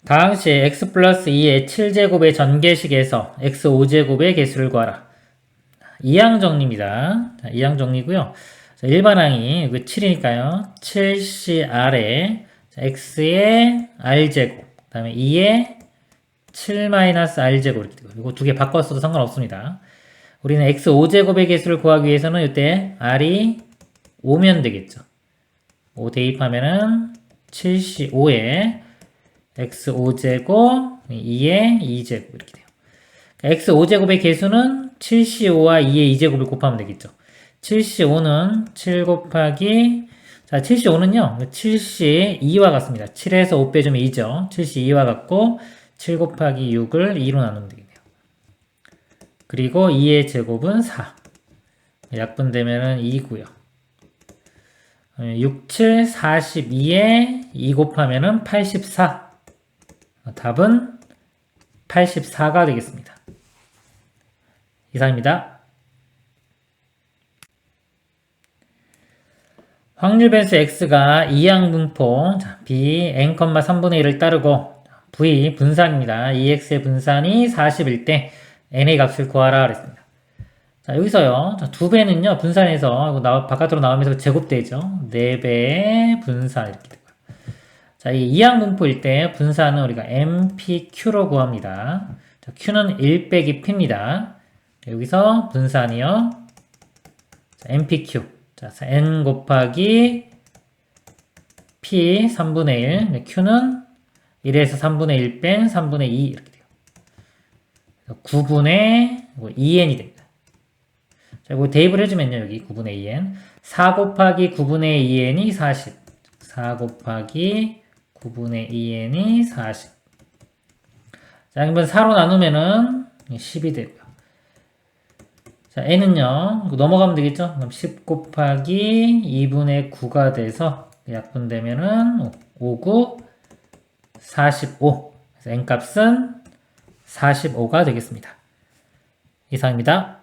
다항시 x 플러스 2의 7제곱의 전개식에서 x 5제곱의 개수를 구하라. 2항 정리입니다. 자, 2항 정리고요. 자, 일반항이 7이니까요. 7cr에 x의 r제곱, 그 다음에 2의 7-r제곱 이렇게 되고, 이거 두 개 바꿨어도 상관없습니다. 우리는 x 5제곱의 개수를 구하기 위해서는 이때 r이 5면 되겠죠. 5 대입하면은 75에 x 5제곱, 2의 2제곱 이렇게 돼요. x 5제곱의 개수는 75와 2의 2제곱을 곱하면 되겠죠. 75는 7 곱하기, 자, 75는요, 72와 같습니다. 7에서 5 빼주면 2죠. 72와 같고, 7 곱하기 6을 2로 나누면 되겠네요. 그리고 2의 제곱은 4. 약분되면은 2고요. 6, 7, 42에 2 곱하면은 84. 답은 84가 되겠습니다. 이상입니다. 확률 변수 x가 이항 분포 b n,3분의 1을 따르고 v 분산입니다. 2x의 분산이 40일 때 n의 값을 구하라 그랬습니다. 자, 여기서요. 자, 2배는요. 분산해서 바깥으로 나오면서 제곱되죠. 4배의 분산 이렇게 되고요. 자, 이 이항 분포일 때 분산은 우리가 mpq로 구합니다. 자, q는 1 빼기 p입니다. 여기서 분산이요. 자, mpq. 자, n 곱하기 p 3분의 1. q는 1에서 3분의 1 뺀 3분의 2 이렇게 돼요. 9분의 2n이 됩니다. 자, 이거 대입을 해주면요. 여기 9분의 2n. 4 곱하기 9분의 2n이 40. 4 곱하기 9분의 2n이 40. 자, 이번 4로 나누면은 10이 되고요. 자, n은요, 넘어가면 되겠죠? 그럼 10 곱하기 2분의 9가 돼서 약분되면은 5, 9, 45. 그래서 n 값은 45가 되겠습니다. 이상입니다.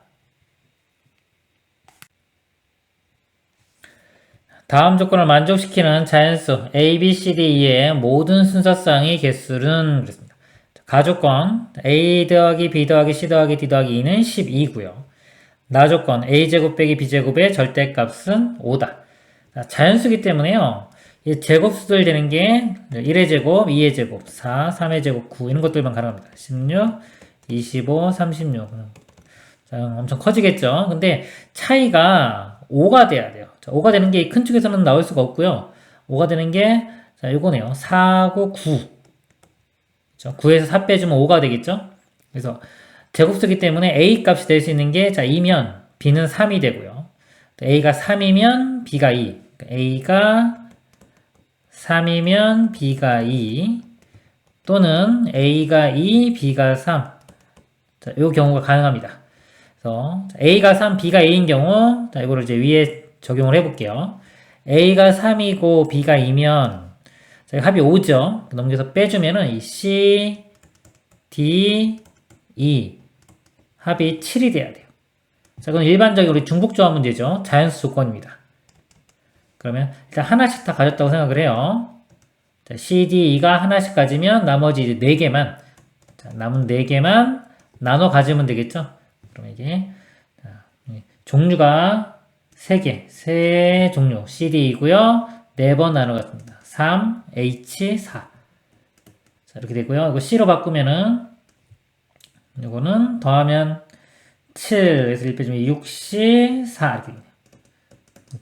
다음 조건을 만족시키는 자연수 a, b, c, d, e의 모든 순서쌍의 개수는 그렇습니다. 가조건 a 더하기 b 더하기 c 더하기 d 더하기 2는 12고요. 나조건 a제곱 빼기 b제곱의 절대값은 5다. 자연수기 때문에요. 이 제곱수들 되는 게 1의 제곱, 2의 제곱, 4, 3의 제곱, 9 이런 것들만 가능합니다. 16, 25, 36 자, 엄청 커지겠죠. 근데 차이가 5가 돼야 돼요. 자, 5가 되는 게 큰 축에서는 나올 수가 없고요. 5가 되는 게 자, 요거네요. 4, 9, 9 그렇죠? 9에서 4 빼주면 5가 되겠죠. 그래서 제곱수기 때문에 a 값이 될 수 있는 게 자, 2면 b는 3이 되고요. a가 3이면 b가 2. a가 3이면 b가 2 또는 a가 2, b가 3. 자, 요 경우가 가능합니다. 그래서 a가 3, b가 2인 경우 자, 이거를 이제 위에 적용을 해볼게요. a가 3이고 b가 2면 자, 합이 5죠. 넘겨서 빼주면은 이 c, d, e 합이 7이 돼야 돼요. 자, 그건 일반적인 우리 중복조합 문제죠. 자연수 조건입니다. 그러면 일단 하나씩 다 가졌다고 생각을 해요. 자, c, d, e가 하나씩 가지면 나머지 이제 4개만 자, 남은 4개만 나눠 가지면 되겠죠. 그럼 이게 자, 종류가 3개, 3종류 CD이고요. 4번 나눠갔습니다. 3, H, 4. 자, 이렇게 되고요. 이거 C로 바꾸면은 이거는 더하면 7에서 1 빼주면 6C, 4 이렇게 되네요.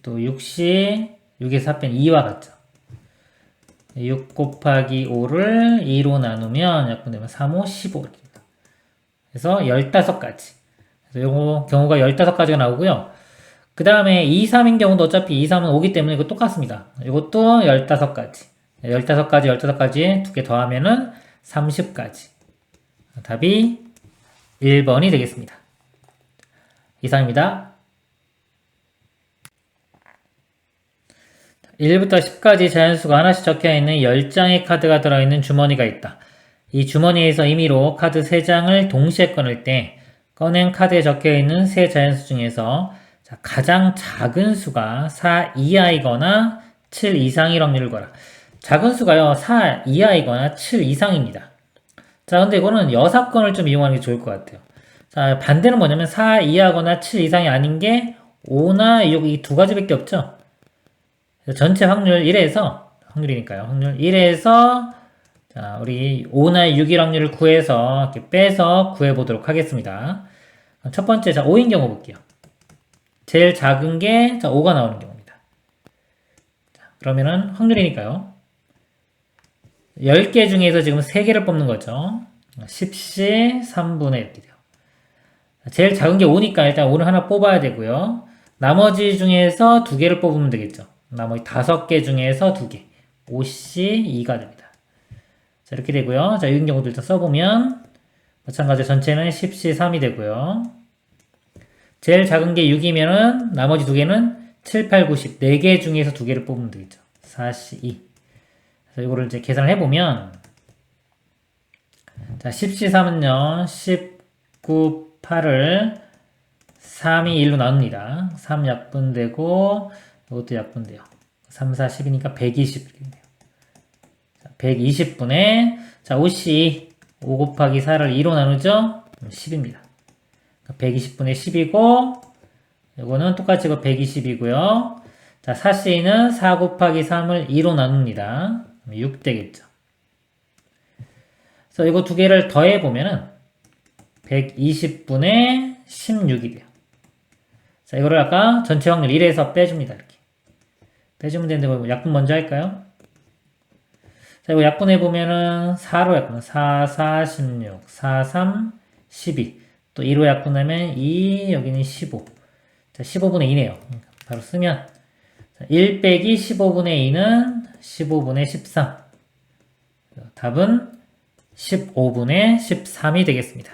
또 6C, 6에서 4 빼면 2와 같죠. 6 곱하기 5를 2로 나누면 약분되면 3, 5, 15 이렇게 됩니다. 그래서 15가지. 그래서 요거 경우가 15가지가 나오고요. 그 다음에 2, 3인 경우도 어차피 2, 3은 5기 때문에 이거 똑같습니다. 이것도 15가지. 15가지, 15가지에 2개 더하면은 30가지. 답이 1번이 되겠습니다. 이상입니다. 1부터 10까지 자연수가 하나씩 적혀있는 10장의 카드가 들어있는 주머니가 있다. 이 주머니에서 임의로 카드 3장을 동시에 꺼낼 때 꺼낸 카드에 적혀있는 세 자연수 중에서 가장 작은 수가 4 이하이거나 7 이상일 확률을 구하라. 작은 수가요, 4 이하이거나 7 이상입니다. 자, 근데 이거는 여사건을 좀 이용하는 게 좋을 것 같아요. 자, 반대는 뭐냐면 4 이하거나 7 이상이 아닌 게 5나 6, 이 두 가지밖에 없죠. 전체 확률 1에서, 확률이니까요. 확률 1에서, 자, 우리 5나 6일 확률을 구해서, 이렇게 빼서 구해보도록 하겠습니다. 첫 번째, 자, 5인 경우 볼게요. 제일 작은 게, 자, 5가 나오는 경우입니다. 자, 그러면은 확률이니까요. 10개 중에서 지금 3개를 뽑는 거죠. 10시 3분의 이렇게 돼요. 제일 작은 게 5니까 일단 5를 하나 뽑아야 되고요. 나머지 중에서 2개를 뽑으면 되겠죠. 나머지 5개 중에서 2개. 5시 2가 됩니다. 자, 이렇게 되고요. 자, 이런 경우도 일단 써보면 마찬가지로 전체는 10시 3이 되고요. 제일 작은 게 6이면은 나머지 2개는 7, 8, 9, 10. 4개 중에서 2개를 뽑으면 되겠죠. 4시 2. 그래서 이거를 이제 계산을 해보면 자, 10시 3은요. 19, 8을 3이 1로 나눕니다. 3 약분되고 이것도 약분돼요. 3, 4, 10이니까 120 이렇게 돼요. 120분에 자, 5시 5 곱하기 4를 2로 나누죠? 10입니다. 120분의 10이고 이거는 똑같이 120이고요. 자, 4C는 4 곱하기 3을 2로 나눕니다. 6 되겠죠. 그래서 이거 두 개를 더해보면은 120분의 16이 돼요. 자, 이거를 아까 전체 확률 1에서 빼줍니다. 이렇게. 빼주면 되는데, 약분 먼저 할까요? 자, 이거 약분해보면은 4로 약분, 4, 4, 16, 4, 3, 12. 또 2로 약분하면 2, 여기는 15. 자, 15분의 2네요. 바로 쓰면, 1 빼기 15분의 2는 15분의 13. 답은 15분의 13이 되겠습니다.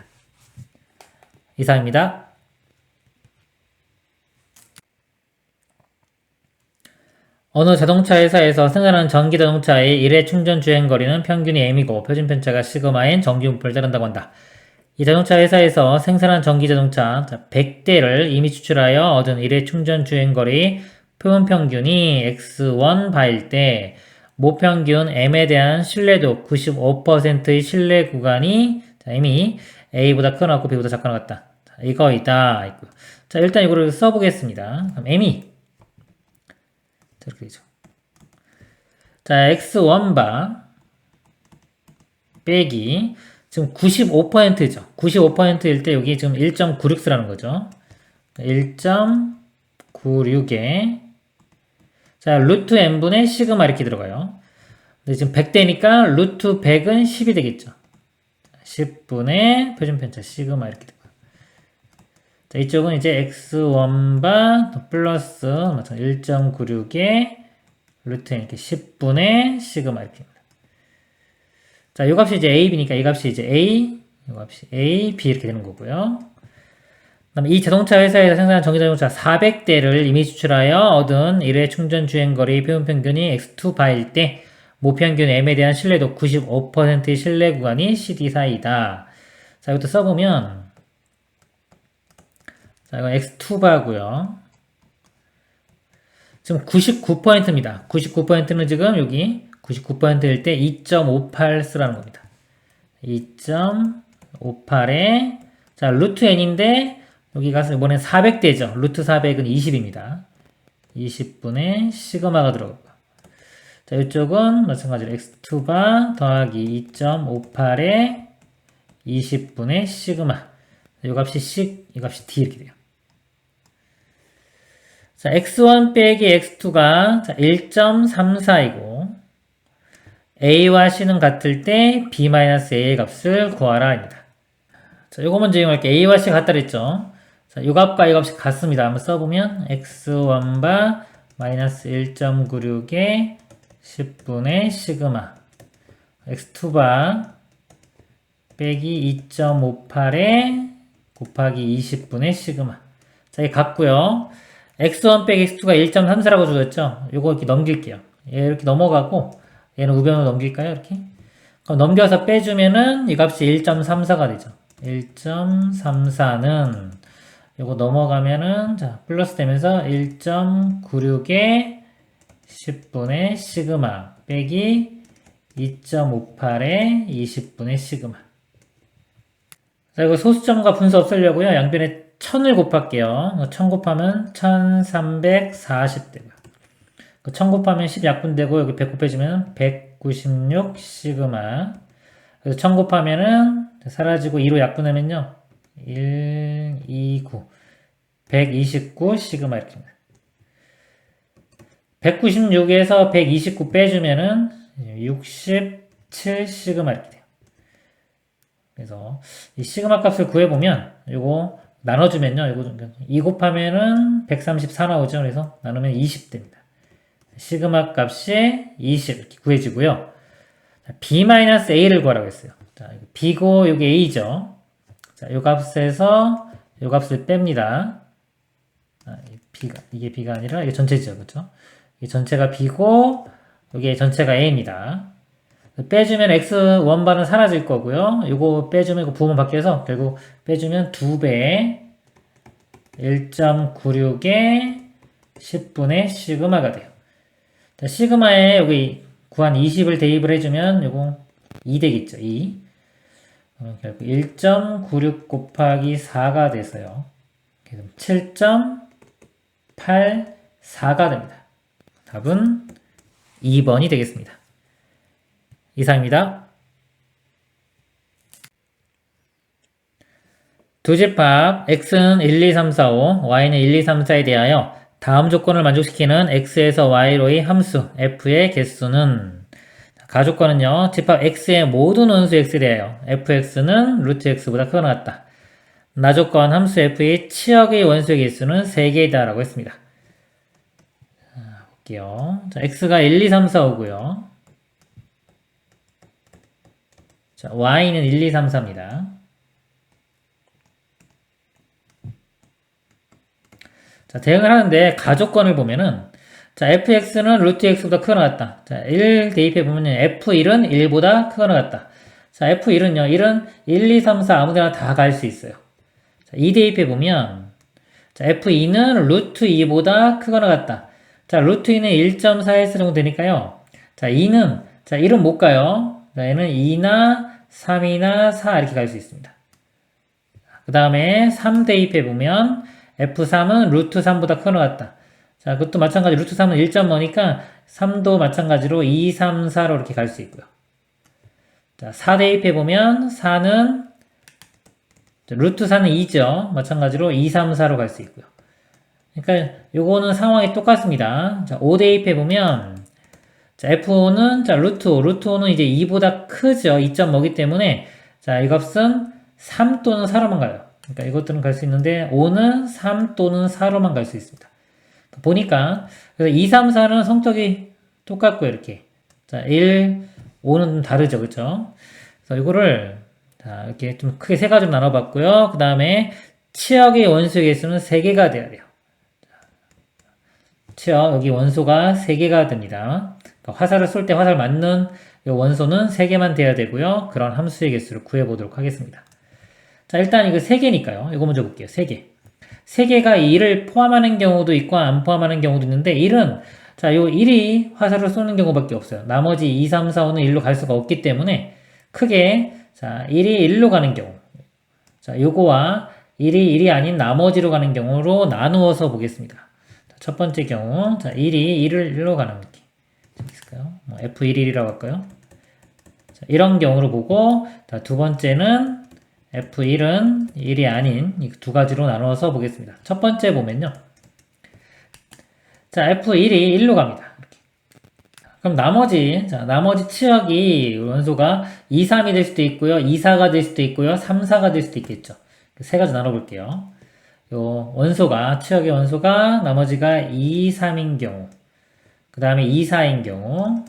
이상입니다. 어느 자동차 회사에서 생산하는 전기 자동차의 1회 충전 주행 거리는 평균이 m이고 표준 편차가 시그마인 정기 분포를 따른다고 한다. 이 자동차 회사에서 생산한 전기 자동차 100대를 이미 추출하여 얻은 1회 충전 주행 거리 표본 평균이 x1 바일 때 모평균 m에 대한 신뢰도 95%의 신뢰 구간이 m이 a보다 크거나 같고 b보다 작거나 같다. 이거이다. 있고요. 자, 일단 이거를 써보겠습니다. 그럼 m이 이렇게 되죠. 자, x1바 빼기 지금 95%죠. 95%일 때 여기 지금 1.96쓰라는 거죠. 1.96에 자, 루트 n분의 시그마 이렇게 들어가요. 근데 지금 100대니까 루트 100은 10이 되겠죠. 10분의 표준편차 시그마 이렇게 되고요. 자, 이쪽은 이제 x1바 플러스 1.96에 루트 n 이렇게 10분의 시그마 이렇게 됩니다. 자, 이 값이 이제 a, b니까 이 값이 이제 a, 이 값이 a, b 이렇게 되는 거고요. 그다음에 이 자동차 회사에서 생산한 전기자동차 400대를 이미 추출하여 얻은 1회 충전 주행거리 표준평균이 x2 바일 때 모평균 m에 대한 신뢰도 95%의 신뢰 구간이 cd 사이다. 자, 이것도 써보면 자, 이건 x2 바고요. 지금 99%입니다. 99%는 지금 여기 99%일 때 2.58 쓰라는 겁니다. 2.58에 자, 루트 n인데 여기 가서 이번엔 400대죠. 루트 400은 20입니다. 20분의 시그마가 들어가고. 자, 이쪽은 마찬가지로 x2바 더하기 2.58에 20분의 시그마. 이 값이 이 값이 d 이렇게 돼요. 자, x1 빼기 x2가 1.34이고 a와 c는 같을 때 b-a의 값을 구하라 입니다. 자, 요거 먼저 이용할게요. a와 c가 같다 그랬죠. 자, 요 값과 이 값이 같습니다. 한번 써보면 x1바 마이너스 1.96에 10분의 시그마 x2바 빼기 2.58에 곱하기 20분의 시그마. 자, 이게 같고요. x1 빼기 x2가 1.34라고 주었죠. 요거 이렇게 넘길게요. 얘 이렇게 넘어가고 얘는 우변으로 넘길까요? 이렇게. 그럼 넘겨서 빼주면은 이 값이 1.34가 되죠. 1.34는 요거 넘어가면은 자, 플러스 되면서 1.96에 10분의 시그마 빼기 2.58의 20분의 시그마. 자, 이거 소수점과 분수 없애려고요. 양변에 1000을 곱할게요. 1000 곱하면 1340 되고요. 1000 곱하면 10 약분되고 여기 100 곱해주면 196 시그마. 그래서 1000 곱하면은 사라지고 2로 약분하면요. 1, 2, 9. 129 시그마 이렇게 됩니다. 196에서 129 빼주면은 67 시그마 이렇게 돼요. 그래서 이 시그마 값을 구해보면 요거 나눠주면요. 요거 2 곱하면은 134 나오죠. 그래서 나누면 20 됩니다. 시그마 값이 20 이렇게 구해지고요. B-A를 구하라고 했어요. 자, B고 여기 A죠. 자, 요 값에서 요 값을 뺍니다. 이게 B가 아니라 이게 전체죠. 그렇죠? 이 전체가 B고 여기 전체가 A입니다. 빼주면 X1바는 사라질 거고요. 요거 빼주면 이거 부분 바뀌어서 결국 빼주면 2배 1.96의 10분의 시그마가 돼요. 자, 시그마에 여기 구한 20을 대입을 해주면 요거 2 되겠죠. 2. 결국 1.96 곱하기 4가 돼서요. 7.84가 됩니다. 답은 2번이 되겠습니다. 이상입니다. 두 집합 x는 1, 2, 3, 4, 5, y는 1, 2, 3, 4에 대하여 다음 조건을 만족시키는 x에서 y로의 함수 f의 개수는 가조건은요. 집합 x의 모든 원수 x에 대하여 fx는 루트 x보다 크거나 같다. 나조건 함수 f의 치역의 원수의 개수는 3개이다 라고 했습니다. 자, 볼게요. 자, x가 1, 2, 3, 4, 5고요. 자, y는 1, 2, 3, 4입니다. 자, 대응을 하는데 가조건을 보면은 자, fx는 루트 x보다 크거나 같다. 자, 1 대입해 보면요. f1은 1보다 크거나 같다. 자, f1은요. 1은 1, 2, 3, 4 아무데나 다 갈 수 있어요. 자, 2 대입해 보면 자, f2는 루트 2보다 크거나 같다. 자, 루트 2는 1.4s 정도 되니까요. 자, 2는 자, 1은 못 가요. 자, 얘는 2나 3이나 4 이렇게 갈 수 있습니다. 그 다음에 3 대입해 보면 f3은 루트 3보다 크거나 같다. 자, 그것도 마찬가지 루트 3은 1.5니까 3도 마찬가지로 2, 3, 4로 이렇게 갈 수 있고요. 자, 4 대입해 보면 4는 루트 4는 2죠. 마찬가지로 2, 3, 4로 갈 수 있고요. 그러니까 요거는 상황이 똑같습니다. 자, 5 대입해 보면 자, f5는 자, 루트 5는 이제 2보다 크죠. 2.5기 때문에 자, 이 값은 3 또는 4로만 가요. 그러니까 이것들은 갈 수 있는데 5는 3 또는 4로만 갈 수 있습니다. 보니까 그래서 2, 3, 4는 성격이 똑같고요. 이렇게 자, 1, 5는 좀 다르죠. 그렇죠? 그래서 이거를 자, 이렇게 좀 크게 세 가지로 나눠봤고요. 그 다음에 치역의 원수의 개수는 3개가 돼야 돼요. 치역 여기 원소가 3개가 됩니다. 그러니까 화살을 쏠 때 화살 맞는 이 원소는 3개만 돼야 되고요. 그런 함수의 개수를 구해보도록 하겠습니다. 자, 일단 이거 3개니까요. 이거 먼저 볼게요. 3개. 3개가 1을 포함하는 경우도 있고 안 포함하는 경우도 있는데 1은 자, 요 1이 화살을 쏘는 경우밖에 없어요. 나머지 2, 3, 4, 5는 1로 갈 수가 없기 때문에 크게 자, 1이 1로 가는 경우 자, 요거와 1이 아닌 나머지로 가는 경우로 나누어서 보겠습니다. 자, 첫 번째 경우 자, 1이 1로 가는 느낌 있을까요? 뭐 F11이라고 할까요? 자, 이런 경우로 보고 자, 두 번째는 F1은 1이 아닌 이 두 가지로 나눠서 보겠습니다. 첫 번째 보면요. 자, F1이 1로 갑니다. 이렇게. 그럼 나머지 치역이 원소가 2, 3이 될 수도 있고요. 2, 4가 될 수도 있고요. 3, 4가 될 수도 있겠죠. 세 가지 나눠볼게요. 요 치역의 원소가 나머지가 2, 3인 경우, 그 다음에 2, 4인 경우,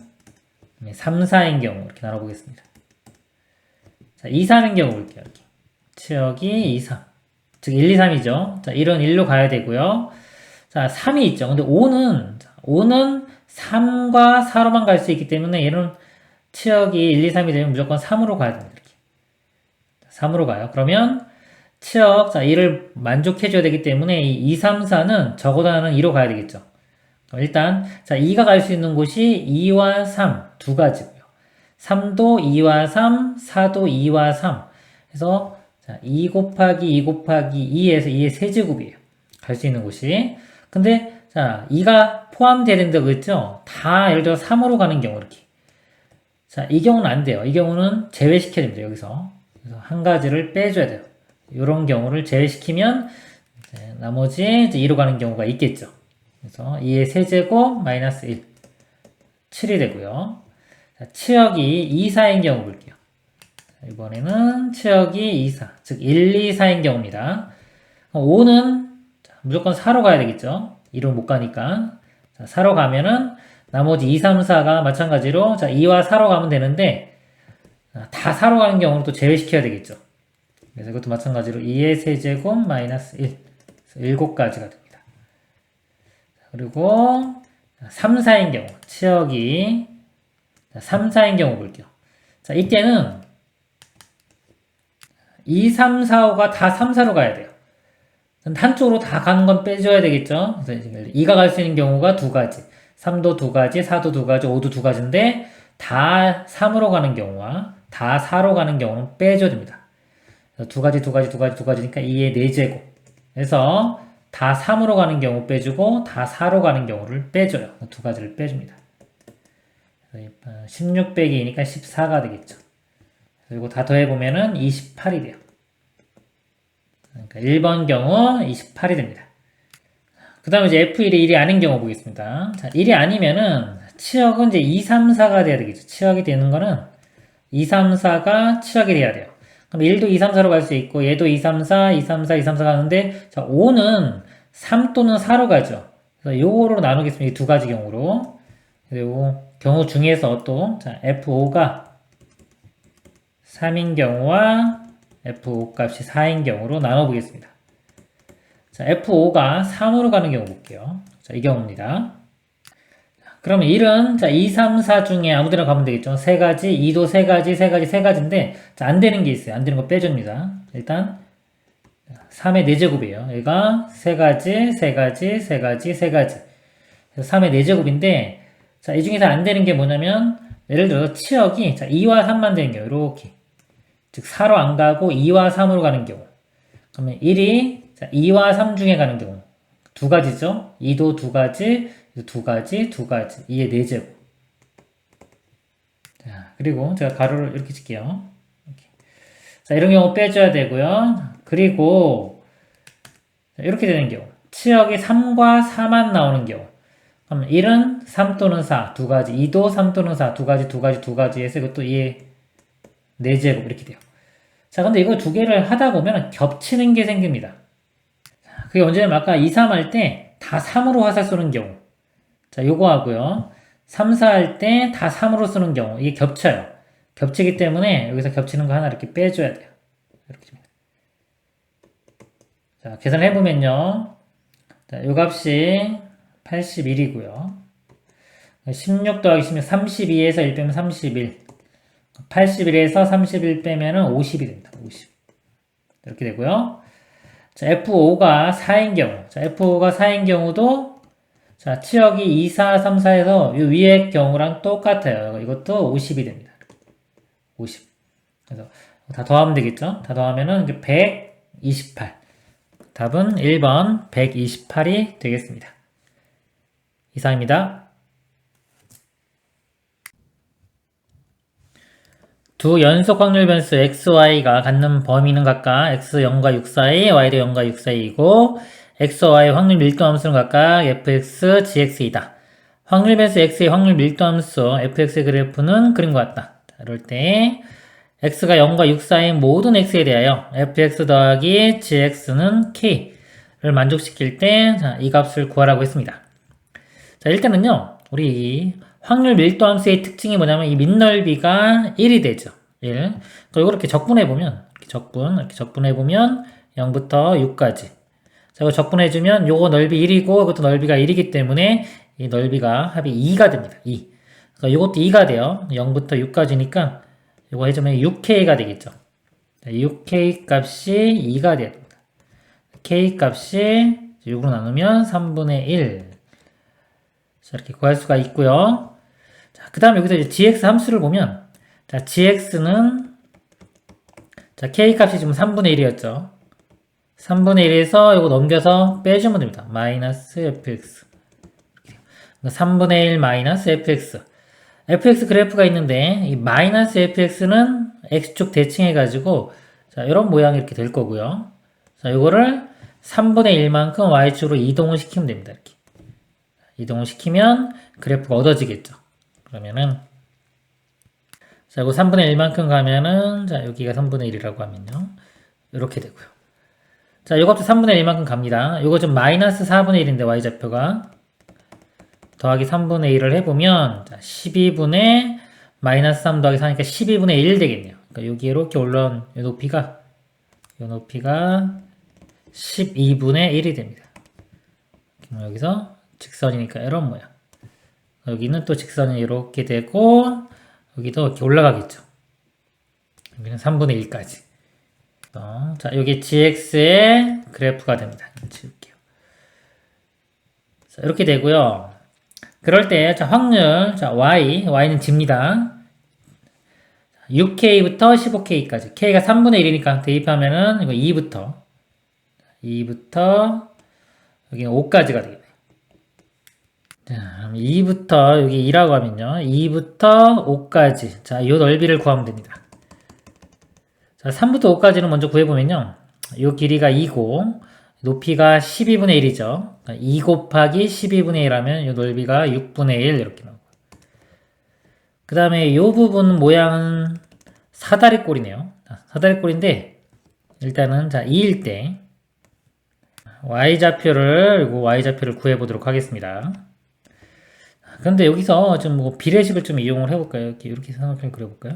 3, 4인 경우 이렇게 나눠보겠습니다. 자, 2, 3인 경우 볼게요. 이렇게. 치역이 2, 3. 즉 1, 2, 3이죠. 자, 1은 1로 가야 되고요. 자, 3이 있죠. 근데 5는 3과 4로만 갈 수 있기 때문에 얘는 치역이 1, 2, 3이 되면 무조건 3으로 가야 됩니다. 이렇게. 3으로 가요. 그러면 치역, 자, 1을 만족해줘야 되기 때문에 이 2, 3, 4는 적어도 하나는 2로 가야 되겠죠. 일단 자 2가 갈 수 있는 곳이 2와 3 두 가지고요. 3도 2와 3, 4도 2와 3. 그래서 자, 2 곱하기 2 곱하기 2에서 2의 세제곱이에요. 갈 수 있는 곳이. 근데 자 2가 포함되는데 그랬죠? 다 예를 들어 3으로 가는 경우 이렇게. 자, 이 경우는 안 돼요. 이 경우는 제외시켜야 됩니다. 여기서. 그래서 한 가지를 빼줘야 돼요. 이런 경우를 제외시키면 이제 나머지 이제 2로 가는 경우가 있겠죠. 그래서 2의 세제곱 마이너스 1. 7이 되고요. 자, 치역이 2, 4인 경우 볼게요. 자, 이번에는 치역이 2, 4. 즉 1, 2, 4인 경우입니다. 5는 무조건 4로 가야 되겠죠. 2로 못 가니까. 자, 4로 가면은 나머지 2, 3, 4가 마찬가지로 자 2와 4로 가면 되는데 다 4로 가는 경우는 또 제외시켜야 되겠죠. 그래서 이것도 마찬가지로 2의 세제곱 마이너스 1. 7가지가 됩니다. 그리고 3, 4인 경우 치역이 3, 4인 경우 볼게요. 자 이때는 2, 3, 4, 5가 다 3, 4로 가야 돼요. 한쪽으로 다 가는 건 빼줘야 되겠죠. 그래서 2가 갈 수 있는 경우가 두 가지. 3도 두 가지, 4도 두 가지, 5도 두 가지인데 다 3으로 가는 경우와 다 4로 가는 경우는 빼줘야 됩니다. 두 가지, 두 가지, 두 가지, 두 가지니까 2의 4제곱. 그래서 다 3으로 가는 경우 빼주고 다 4로 가는 경우를 빼줘요. 두 가지를 빼줍니다. 16 빼기 2니까 14가 되겠죠. 그리고 다 더해보면은 28이 돼요. 그러니까 1번 경우 28이 됩니다. 그 다음에 이제 F1이 1이 아닌 경우 보겠습니다. 자, 1이 아니면은 치역은 이제 2, 3, 4가 돼야 되겠죠. 치역이 되는 거는 2, 3, 4가 치역이 돼야 돼요. 그럼 1도 2, 3, 4로 갈 수 있고 얘도 2, 3, 4, 2, 3, 4, 2, 3, 4 가는데 자, 5는 3 또는 4로 가죠. 그래서 요거로 나누겠습니다. 이 두 가지 경우로. 그리고 경우 중에서 또 자, F5가 3인 경우와 F5 값이 4인 경우로 나눠보겠습니다. 자, F5가 3으로 가는 경우 볼게요. 자, 이 경우입니다. 그러면 1은 자, 2, 3, 4 중에 아무데나 가면 되겠죠. 세 가지, 2도 세 가지, 세 가지, 세 가지인데 자, 안 되는 게 있어요. 안 되는 거 빼줍니다. 일단 3의 4제곱이에요. 얘가 세 가지, 세 가지, 세 가지, 세 가지. 그래서 3의 4제곱인데 자, 이 중에서 안 되는 게 뭐냐면 예를 들어서 치역이 자, 2와 3만 되는 경우 이렇게 즉 4로 안 가고 2와 3으로 가는 경우 그러면 1이 자, 2와 3 중에 가는 경우 두 가지죠. 2도 두 가지, 두 가지, 두 가지. 2의 4제곱. 자, 그리고 제가 가로를 이렇게 칠게요. 이렇게. 자, 이런 경우 빼줘야 되고요. 그리고 자, 이렇게 되는 경우 치역이 3과 4만 나오는 경우 그럼 1은 3 또는 4, 두 가지. 2도 3 또는 4, 두 가지, 두 가지, 두 가지에서 이것도 2의 4제곱 이렇게 돼요. 자, 근데 이거 두 개를 하다 보면 겹치는 게 생깁니다. 그게 언제냐면 아까 2, 3 할 때 다 3으로 화살 쏘는 경우. 자, 요거 하고요. 3, 4 할 때 다 3으로 쓰는 경우. 이게 겹쳐요. 겹치기 때문에 여기서 겹치는 거 하나 이렇게 빼줘야 돼요. 이렇게. 자, 계산을 해보면요. 자, 요 값이 81이고요. 16 더하기 16, 32에서 1 빼면 31. 81에서 31 빼면은 50이 됩니다. 50. 이렇게 되고요. 자, F5가 4인 경우. 자, F5가 4인 경우도 자, 치역이 2, 4, 3, 4에서 이 위의 경우랑 똑같아요. 이것도 50이 됩니다. 50. 그래서 다 더하면 되겠죠? 다 더하면은 128. 답은 1번 128이 되겠습니다. 이상입니다. 두 연속 확률 변수 x, y가 갖는 범위는 각각 x 0과 6 사이, y도 0과 6 사이이고 x, y 확률 밀도 함수는 각각 fx, gx이다. 확률 변수 x의 확률 밀도 함수 fx의 그래프는 그림과 같다. 이럴 때 x가 0과 6 사이인 모든 x에 대하여 fx 더하기 gx는 k를 만족시킬 때 이 값을 구하라고 했습니다. 자, 일단은요. 우리 확률 밀도 함수의 특징이 뭐냐면 이 밑넓이가 1이 되죠. 1. 그리고 이렇게 적분해보면, 이렇게 적분해보면 0부터 6까지. 자, 이거 적분해주면 요거 넓이 1이고 이것도 넓이가 1이기 때문에 이 넓이가 합이 2가 됩니다. 2. 그러니까 요것도 2가 돼요. 0부터 6까지니까 요거 해주면 6K가 되겠죠. 자, 6K 값이 2가 돼야 됩니다. K 값이 6으로 나누면 3분의 1. 자, 이렇게 구할 수가 있고요. 자, 그 다음에 여기서 이제 gx 함수를 보면, 자, gx는, 자, k 값이 지금 3분의 1이었죠. 3분의 1에서 이거 넘겨서 빼주면 됩니다. 마이너스 fx. 3분의 1 마이너스 fx. fx 그래프가 있는데, 이 마이너스 fx는 x축 대칭해가지고, 자, 이런 모양이 이렇게 될 거고요. 자, 이거를 3분의 1만큼 y축으로 이동을 시키면 됩니다. 이렇게. 이동을 시키면 그래프가 얻어지겠죠. 그러면은, 자, 이거 3분의 1만큼 가면은, 자, 여기가 3분의 1이라고 하면요. 이렇게 되고요. 자, 이것도 3분의 1만큼 갑니다. 이거 좀 마이너스 4분의 1인데, y좌표가. 더하기 3분의 1을 해보면, 자, 12분의 마이너스 3 더하기 4니까 12분의 1 되겠네요. 그러니까 여기 이렇게 올라온 이 높이가 12분의 1이 됩니다. 여기서 직선이니까 이런 모양. 여기는 또 직선이 이렇게 되고, 여기도 이렇게 올라가겠죠. 여기는 3분의 1까지. 자, 여기 gx의 그래프가 됩니다. 지울게요. 자, 이렇게 되고요. 그럴 때, 자, 확률, 자, y는 g입니다. 6k부터 15k까지. k가 3분의 1이니까 대입하면은, 이거 2부터, 여기는 5까지가 되겠네요. 자, 2부터, 여기 2라고 하면요. 2부터 5까지. 자, 이 넓이를 구하면 됩니다. 자, 3부터 5까지는 먼저 구해보면요. 이 길이가 2고, 높이가 12분의 1이죠. 2 곱하기 12분의 1 하면 이 넓이가 6분의 1 이렇게 나오고. 그 다음에 이 부분 모양은 사다리꼴이네요. 사다리꼴인데 일단은 자 2일 때 y좌표를 구해보도록 하겠습니다. 그런데 여기서 좀 뭐 비례식을 좀 이용을 해볼까요? 이렇게 삼각형을 그려볼까요?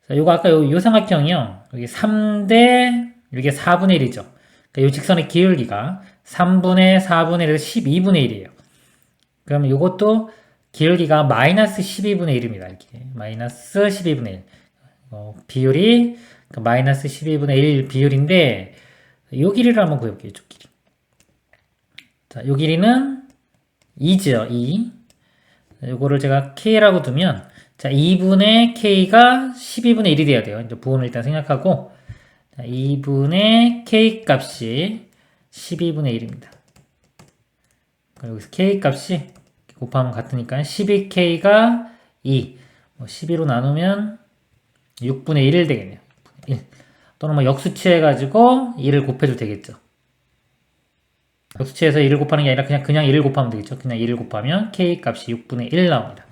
자, 요거 아까 요 삼각형이요. 여기 3대 이게 4분의 1이죠. 그러니까 이 직선의 기울기가 3분의 4분의 1에서 12분의 1이에요. 그럼 이것도 기울기가 마이너스 12분의 1입니다. 이렇게 마이너스 12분의 1. 비율이 마이너스 12분의 1 비율인데 이 길이를 한번 구해볼게요. 이쪽 길이. 자, 이 길이는 2죠. 2. 이거를 제가 k라고 두면 자, 2분의 k가 12분의 1이 돼야 돼요. 이제 부호는 일단 생략하고 자, 2분의 k 값이 12분의 1입니다. 여기서 k 값이 곱하면 같으니까 12k가 2. 12로 나누면 6분의 1을 되겠네요. 1. 또는 뭐 역수치해가지고 2를 곱해도 되겠죠. 역수치해서 1을 곱하는 게 아니라 그냥 1을 곱하면 되겠죠. 그냥 1을 곱하면 k 값이 6분의 1 나옵니다.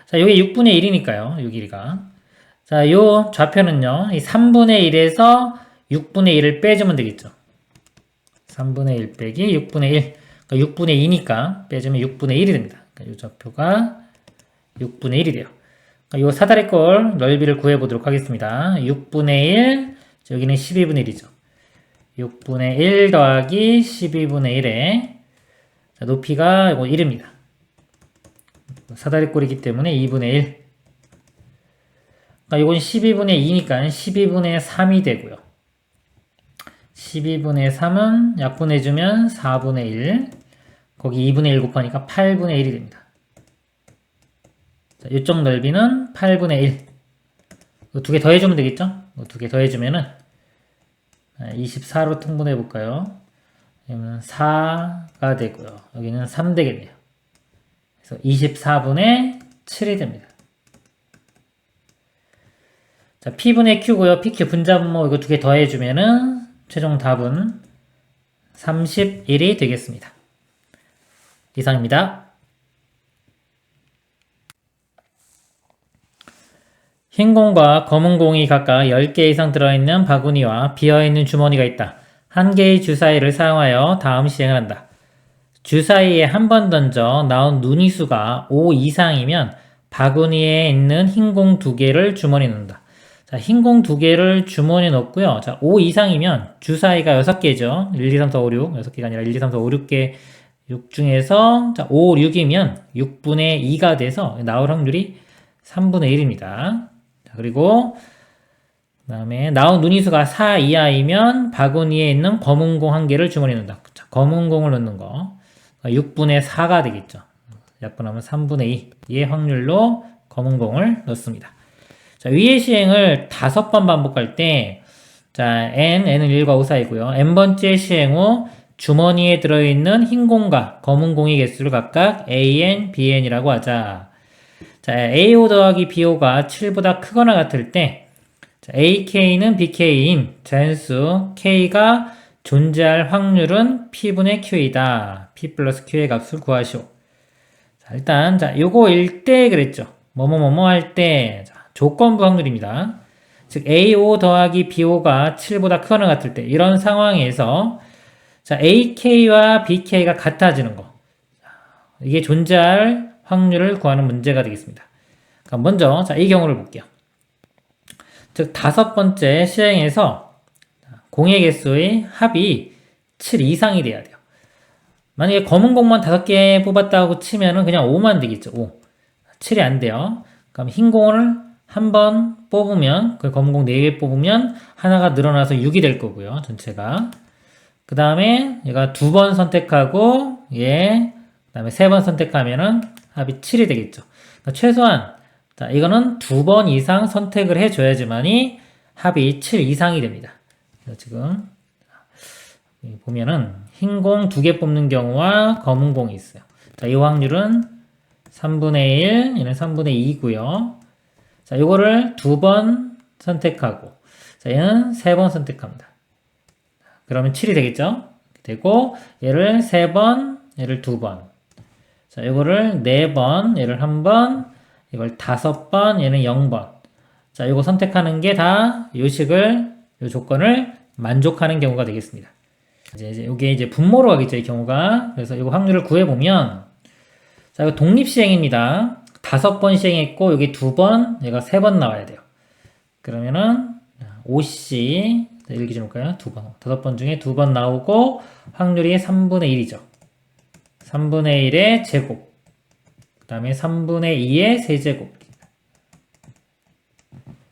자, 여기 6분의 1이니까요. 이 길이가. 자, 요 좌표는요. 이 3분의 1에서 6분의 1을 빼주면 되겠죠. 3분의 1 빼기 6분의 1. 그러니까 6분의 2니까 빼주면 6분의 1이 됩니다. 그러니까 이 좌표가 6분의 1이 돼요. 그러니까 이 사다리꼴 넓이를 구해보도록 하겠습니다. 6분의 1, 여기는 12분의 1이죠. 6분의 1 더하기 12분의 1에 높이가 1입니다. 사다리꼴이기 때문에 2분의 1. 그러니까 이건 12분의 2니까 12분의 3이 되고요. 12분의 3은 약분해주면 4분의 1. 거기 2분의 1 곱하니까 8분의 1이 됩니다. 자, 이쪽 넓이는 8분의 1. 두 개 더해주면 되겠죠? 두 개 더해주면은 24로 통분해볼까요? 여기는 4가 되고요. 여기는 3 되겠네요. 그래서 24분의 7이 됩니다. 자, P분의 Q고요. PQ 분자분모 이거 두 개 더해주면은 최종 답은 31이 되겠습니다. 이상입니다. 흰 공과 검은 공이 각각 10개 이상 들어있는 바구니와 비어있는 주머니가 있다. 한 개의 주사위를 사용하여 다음 시행을 한다. 주사위에 한 번 던져 나온 눈이수가 5 이상이면 바구니에 있는 흰 공 2개를 주머니에 넣는다. 자, 흰 공 2개를 주머니에 넣고요. 자, 5 이상이면 주사위가 6개죠. 1, 2, 3, 4, 5, 6. 6개가 아니라 1, 2, 3, 4, 5, 6개. 6 중에서 자, 5, 6이면 6분의 2가 돼서 나올 확률이 3분의 1입니다. 자, 그리고 그 다음에 나온 눈이수가 4 이하이면 바구니에 있는 검은 공 1개를 주머니에 넣는다. 자, 검은 공을 넣는 거. 6분의 4가 되겠죠. 약분하면 3분의 2의 확률로 검은 공을 넣습니다. 자, 위의 시행을 5번 반복할 때, 자, n은 1과 5 사이고요. n번째 시행 후 주머니에 들어있는 흰 공과 검은 공의 개수를 각각 an, bn이라고 하자. 자, AO 더하기 BO가 7보다 크거나 같을 때, 자, AK는 BK인 자연수 K가 존재할 확률은 P분의 Q이다. P 플러스 Q의 값을 구하시오. 자, 일단, 자, 요거일 때 그랬죠. 뭐뭐뭐뭐 할 때, 자, 조건부 확률입니다. 즉, AO 더하기 BO가 7보다 크거나 같을 때, 이런 상황에서, 자, AK와 BK가 같아지는 거. 이게 존재할 확률을 구하는 문제가 되겠습니다. 그럼 먼저, 자, 이 경우를 볼게요. 즉, 5번째 시행에서 공의 개수의 합이 7 이상이 돼야 돼요. 만약에 검은 공만 5개 뽑았다고 치면은 그냥 5만 되겠죠. 5. 7이 안 돼요. 그럼 흰 공을 한 번 뽑으면, 그 검은 공 4개 뽑으면 하나가 늘어나서 6이 될 거고요. 전체가. 그 다음에 얘가 2번 선택하고, 그 다음에 3번 선택하면은 합이 7이 되겠죠. 그러니까 최소한, 자, 이거는 2번 이상 선택을 해줘야지만이 합이 7 이상이 됩니다. 지금 보면은 흰 공 2개 뽑는 경우와 검은 공이 있어요. 자, 이 확률은 3분의 1, 얘는 3분의 2고요. 자, 요거를 2번 선택하고, 자, 얘는 3번 선택합니다. 그러면 7이 되겠죠? 되고, 얘를 3번, 얘를 2번. 자, 요거를 4번, 얘를 1번, 이걸 5번, 얘는 0번. 자, 요거 선택하는 게 다 요 조건을 만족하는 경우가 되겠습니다. 이제 요게 이제 분모로 가겠죠, 이 경우가. 그래서 이거 확률을 구해보면, 자, 이거 독립시행입니다. 5번 시행했고, 여기 2번, 얘가 3번 나와야 돼요. 그러면은, 5C, 일기 좀 볼까요? 2번. 5번 중에 2번 나오고, 확률이 3분의 1이죠. 3분의 1의 제곱. 그 다음에 3분의 2의 세제곱.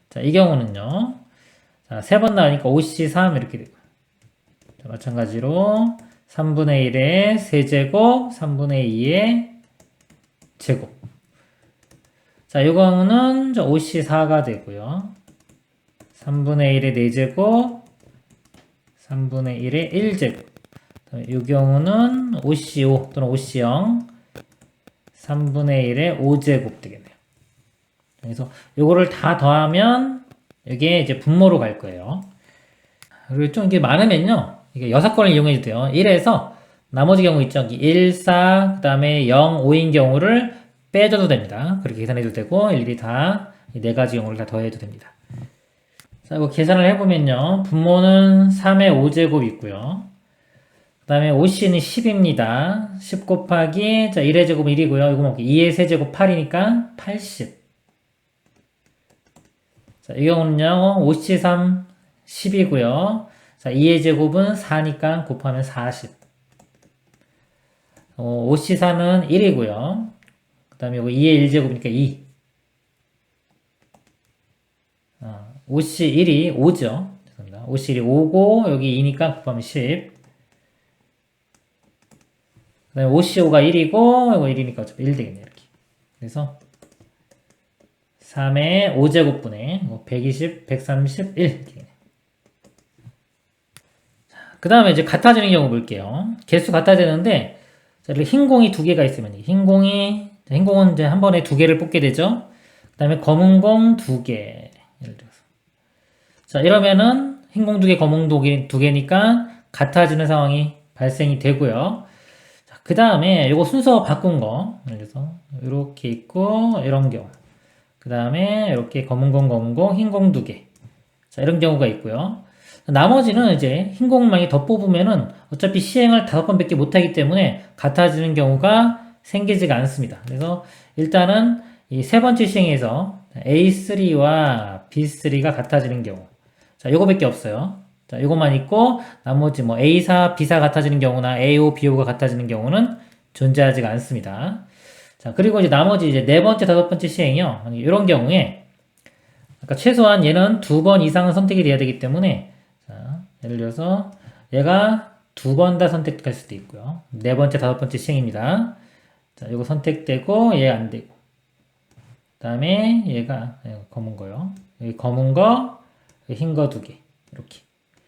자, 이 경우는요. 자, 3번 나오니까 5C3 이렇게 되고. 자, 마찬가지로 3분의 1의 세제곱, 3분의 2의 제곱. 자, 이 경우는 5C4가 되고요. 3분의 1의 4제곱, 3분의 1의 1제곱. 이 경우는 5C5 또는 5C0, 3분의 1의 5제곱 되겠네요. 그래서 요거를 다 더하면 이게 이제 분모로 갈 거예요. 그리고 좀 이게 많으면요. 이게 6건을 이용해도 돼요. 1에서 나머지 경우 있죠. 1, 4, 그 다음에 0, 5인 경우를 빼줘도 됩니다. 그렇게 계산해도 되고 일일이 다 이 4가지 경우를 다 더해도 됩니다. 자, 이거 계산을 해보면요. 분모는 3의 5제곱 있고요. 그 다음에 5C는 10입니다. 10 곱하기, 자, 1의 제곱 1이고요. 이거 2의 세제곱 8이니까 80. 자, 이 경우는요, 5C3 10이고요. 자, 2의 제곱은 4니까 곱하면 40. 5C4는 1이고요. 그 다음에 이거 2의 1제곱이니까 2. 5C1이 5죠. 죄송합니다. 5C1이 5고, 여기 2니까 곱하면 10. 그 다음에 5C5가 1이고, 이거 1이니까 어차피 1 되겠네요. 이렇게. 그래서 3의 5제곱분의 120, 131. 그 다음에 이제 같아지는 경우 볼게요. 개수 같아지는데, 이렇게 흰 공이 2개가 있으면, 흰 공은 이제 한 번에 2개를 뽑게 되죠. 그 다음에 검은 공 2개. 예를 들어서. 자, 이러면은 흰 공 2개, 검은 공 2개니까 같아지는 상황이 발생이 되고요. 자, 그 다음에 이거 순서 바꾼 거. 그래서 이렇게 있고, 이런 경우. 그 다음에 이렇게 검은 공, 흰 공 2개. 자, 이런 경우가 있고요. 나머지는 이제 흰 공만이 더 뽑으면은 어차피 시행을 5번밖에 못하기 때문에 같아지는 경우가 생기지가 않습니다. 그래서 일단은 이 3번째 시행에서 A3와 B3가 같아지는 경우. 자, 요거밖에 없어요. 자, 요것만 있고 나머지 뭐 A4, B4 같아지는 경우나 A5, B5가 같아지는 경우는 존재하지가 않습니다. 자, 그리고 이제 나머지 이제 4번째, 5번째 시행이요. 이런 경우에 그러니까 최소한 얘는 2번 이상은 선택이 돼야 되기 때문에 자, 예를 들어서 얘가 두 번 다 선택할 수도 있고요. 네 번째, 다섯 번째 시행입니다. 자, 이거 선택되고 얘 안 되고. 그다음에 얘가 검은 거요. 여기 검은 거, 흰 거 두 개. 이렇게.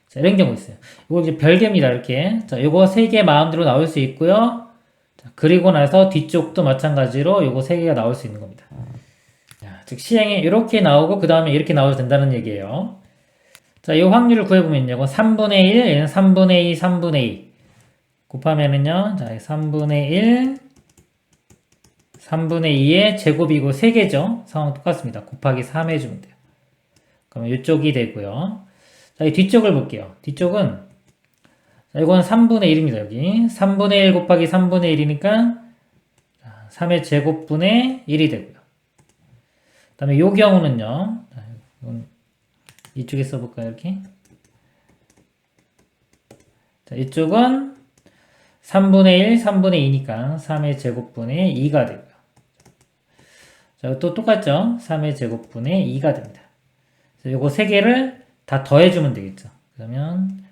자, 이런 경우 있어요. 이거 이제 별개입니다. 이렇게. 자, 이거 세 개 마음대로 나올 수 있고요. 자, 그리고 나서 뒤쪽도 마찬가지로 요거 세 개가 나올 수 있는 겁니다. 자, 즉 시행이 이렇게 나오고 그 다음에 이렇게 나와도 된다는 얘기예요. 자, 이 확률을 구해보면요. 이거 3분의 1, 얘는 3분의 2, 3분의 2. 곱하면은요. 자, 3분의 1, 3분의 2의 제곱이고 3개죠. 상황 똑같습니다. 곱하기 3 해주면 돼요. 그러면 이쪽이 되고요. 자, 이 뒤쪽을 볼게요. 뒤쪽은, 자, 이건 3분의 1입니다. 여기. 3분의 1 곱하기 3분의 1이니까, 3의 제곱분의 1이 되고요. 그 다음에 요 경우는요. 자, 이건 이쪽에 써볼까요? 이렇게. 자, 이쪽은 3분의 1, 3분의 2니까 3의 제곱분의 2가 되고요. 자, 또 똑같죠? 3의 제곱분의 2가 됩니다. 그래서 요거 세 개를 다 더해주면 되겠죠. 그러면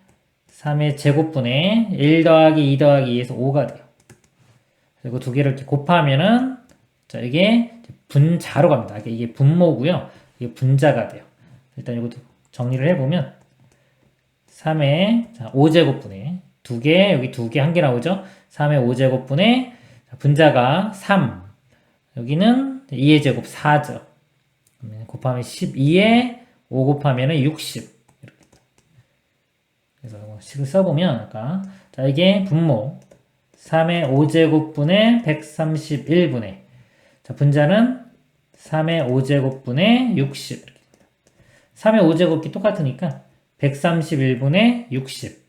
3의 제곱분의 1 더하기 2 더하기 2에서 5가 돼요. 그리고 두 개를 이렇게 곱하면은, 자, 이게 분자로 갑니다. 이게 분모고요. 이게 분자가 돼요. 일단 이것도 정리를 해보면, 3의 5제곱분의 두 개, 여기 두 개, 한 개 나오죠? 3의 5제곱분의 분자가 3. 여기는 2의 제곱 4죠. 곱하면 12에 5 곱하면 60. 이렇게. 그래서 식을 써보면, 아까. 자, 이게 분모. 3의 5제곱분의 131분의. 자, 분자는 3의 5제곱분의 60. 3의 5제곱이 똑같으니까 131분의 60.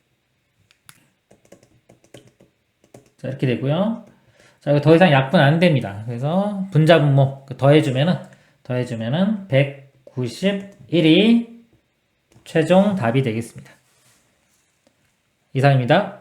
자, 이렇게 되고요. 자, 이거 더 이상 약분 안 됩니다. 그래서 분자 분모 더해주면은 191이 최종 답이 되겠습니다. 이상입니다.